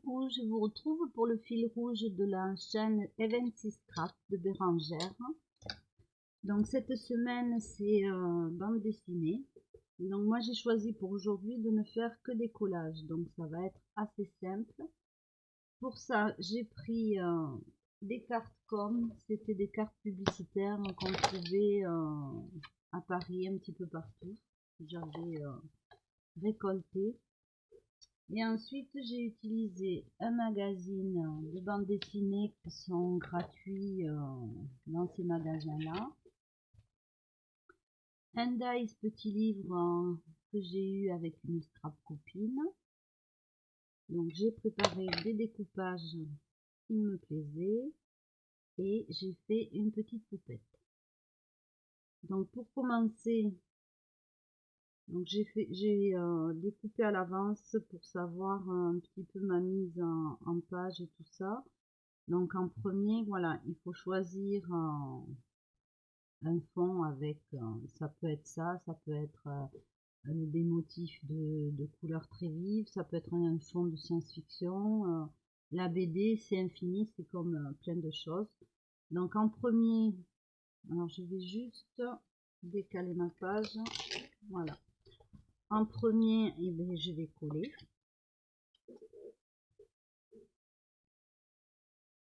coucou, je vous retrouve pour le fil rouge de la chaîne Eventy Scrap de Bérangère. Donc cette semaine c'est bande dessinée. Donc moi j'ai choisi pour aujourd'hui de ne faire que des collages, donc ça va être assez simple. Pour ça j'ai pris des cartes com, c'était des cartes publicitaires qu'on trouvait à Paris un petit peu partout. J'avais récolté. Et ensuite, j'ai utilisé un magazine de bande dessinée qui sont gratuits dans ces magasins-là. Un Dice petit livre que j'ai eu avec une scrap copine. Donc, j'ai préparé des découpages qui me plaisaient et j'ai fait une petite poupette. Donc, pour commencer, j'ai découpé à l'avance pour savoir un petit peu ma mise en page et tout ça. Donc en premier, voilà, il faut choisir un fond avec, ça peut être ça peut être des motifs de couleurs très vives, ça peut être un fond de science-fiction. La BD, c'est infini, c'est comme plein de choses. Donc en premier, alors je vais juste décaler ma page, voilà. En premier, eh bien, je vais coller.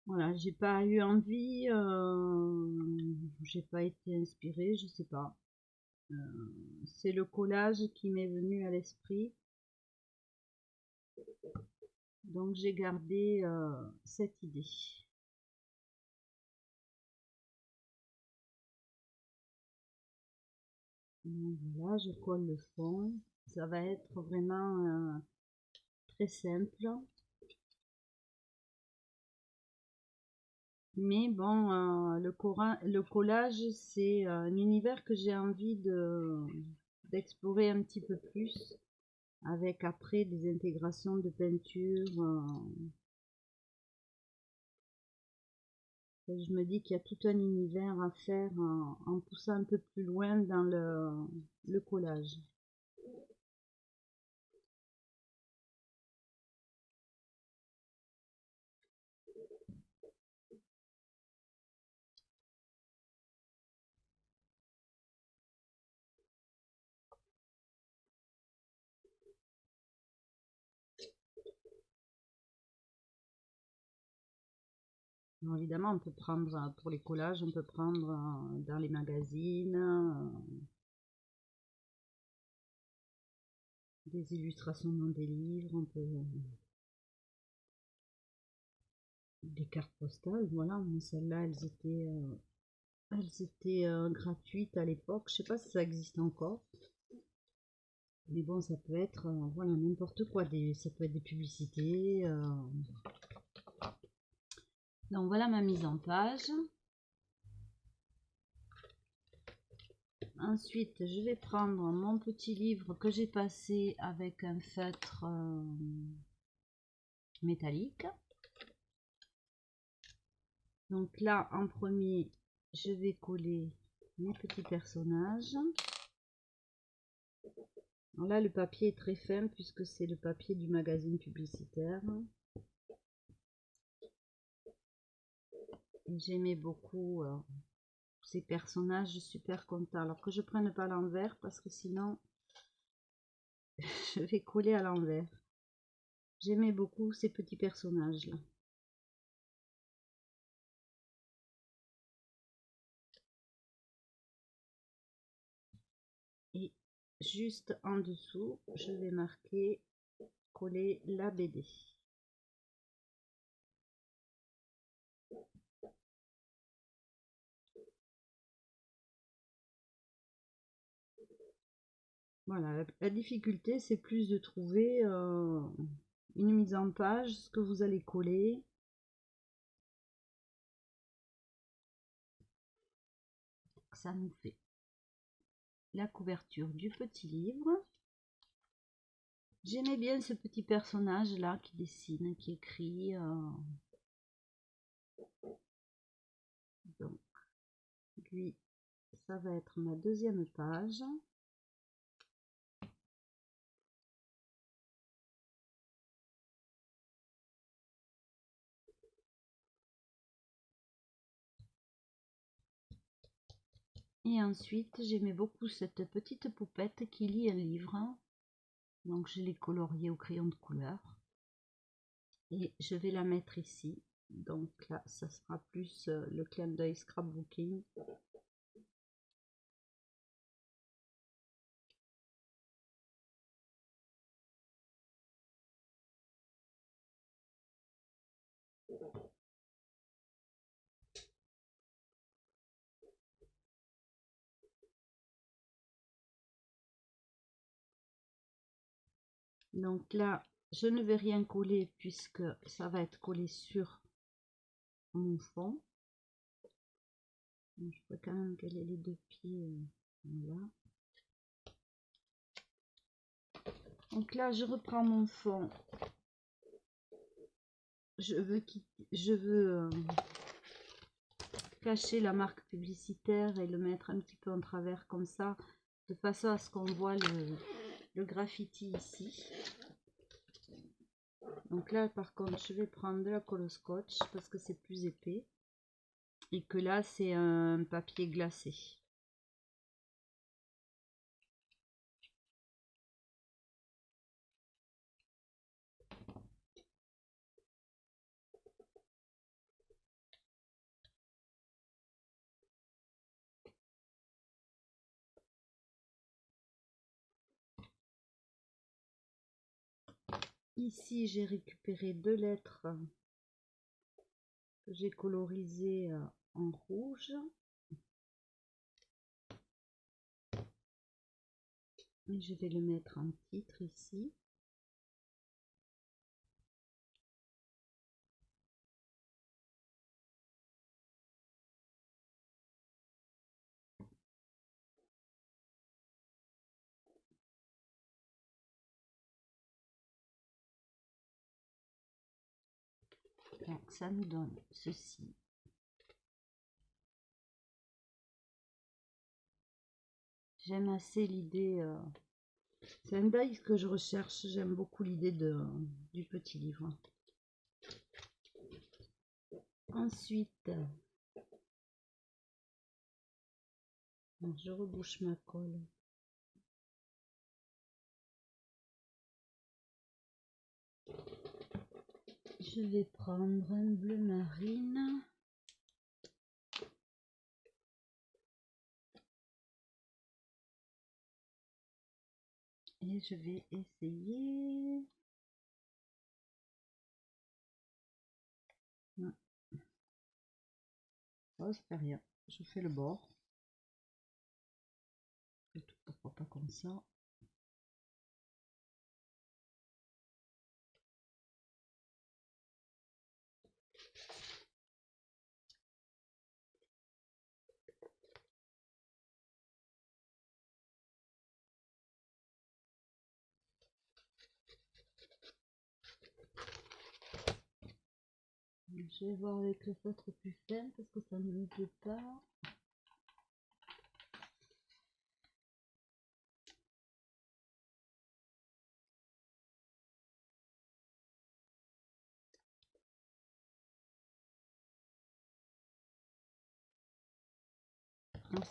Voilà, j'ai pas eu envie, j'ai pas été inspirée, je sais pas. C'est le collage qui m'est venu à l'esprit. Donc j'ai gardé cette idée. Donc voilà, je colle le fond. Ça va être vraiment très simple. Mais bon, le collage, c'est un univers que j'ai envie d'explorer un petit peu plus, avec après des intégrations de peinture. Je me dis qu'il y a tout un univers à faire en poussant un peu plus loin dans le collage. Alors évidemment, on peut prendre pour les collages, on peut prendre dans les magazines, des illustrations dans des livres, on peut des cartes postales. Voilà, moi celles-là, elles étaient gratuites à l'époque. Je sais pas si ça existe encore. Mais bon, ça peut être voilà, n'importe quoi. Ça peut être des publicités. Donc voilà ma mise en page. Ensuite, je vais prendre mon petit livre que j'ai passé avec un feutre métallique. Donc là, en premier, je vais coller mes petits personnages. Alors là, le papier est très fin puisque c'est le papier du magazine publicitaire. J'aimais beaucoup ces personnages, je suis super contente. Alors que je prenne pas l'envers parce que sinon je vais coller à l'envers. J'aimais beaucoup ces petits personnages là. Et juste en dessous, je vais marquer coller la BD. Voilà, la difficulté c'est plus de trouver une mise en page, ce que vous allez coller. Ça nous fait la couverture du petit livre. J'aimais bien ce petit personnage là qui dessine, qui écrit. Donc lui, ça va être ma deuxième page. Et ensuite, j'aimais beaucoup cette petite poupette qui lit un livre. Donc, je l'ai coloriée au crayon de couleur. Et je vais la mettre ici. Donc là, ça sera plus le clin d'œil scrapbooking. Donc là, je ne vais rien coller puisque ça va être collé sur mon fond. Donc, je peux quand même caler les deux pieds. Voilà. Donc là, je reprends mon fond. Je veux cacher la marque publicitaire et le mettre un petit peu en travers comme ça, de façon à ce qu'on voit le graffiti ici. Donc là, par contre, je vais prendre de la colle au scotch parce que c'est plus épais. Et que là, c'est un papier glacé. Ici, j'ai récupéré deux lettres que j'ai colorisées en rouge. Et je vais le mettre en titre ici. Donc ça nous donne ceci. J'aime assez l'idée, c'est un die que je recherche, j'aime beaucoup l'idée du petit livre. Ensuite, je rebouche ma colle. Je vais prendre un bleu marine. Et je vais essayer. Non. Oh, c'est rien. Je fais le bord. Et tout pourquoi pas comme ça. Je vais voir avec le feutre plus fin parce que ça ne me plaît pas.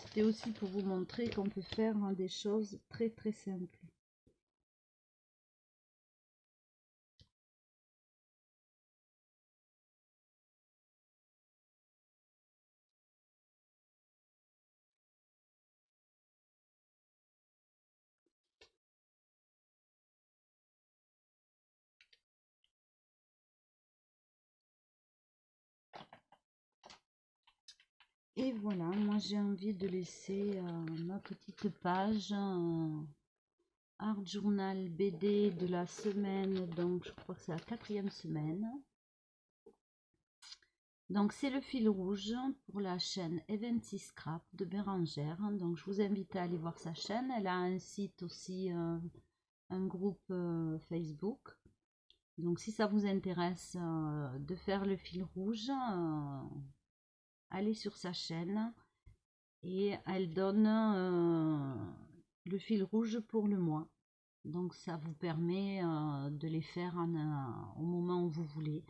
C'était aussi pour vous montrer qu'on peut faire des choses très très simples. Et voilà, moi j'ai envie de laisser ma petite page Art Journal BD de la semaine, donc je crois que c'est la 4e semaine. Donc c'est le fil rouge pour la chaîne Eventy Scrap de Bérangère. Donc je vous invite à aller voir sa chaîne. Elle a un site aussi, un groupe Facebook. Donc si ça vous intéresse de faire le fil rouge, allez sur sa chaîne et elle donne le fil rouge pour le mois. Donc ça vous permet de les faire au moment où vous voulez.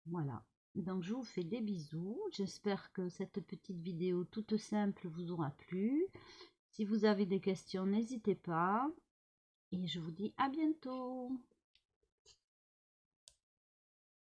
Voilà. Donc je vous fais des bisous. J'espère que cette petite vidéo toute simple vous aura plu. Si vous avez des questions, n'hésitez pas. Et je vous dis à bientôt.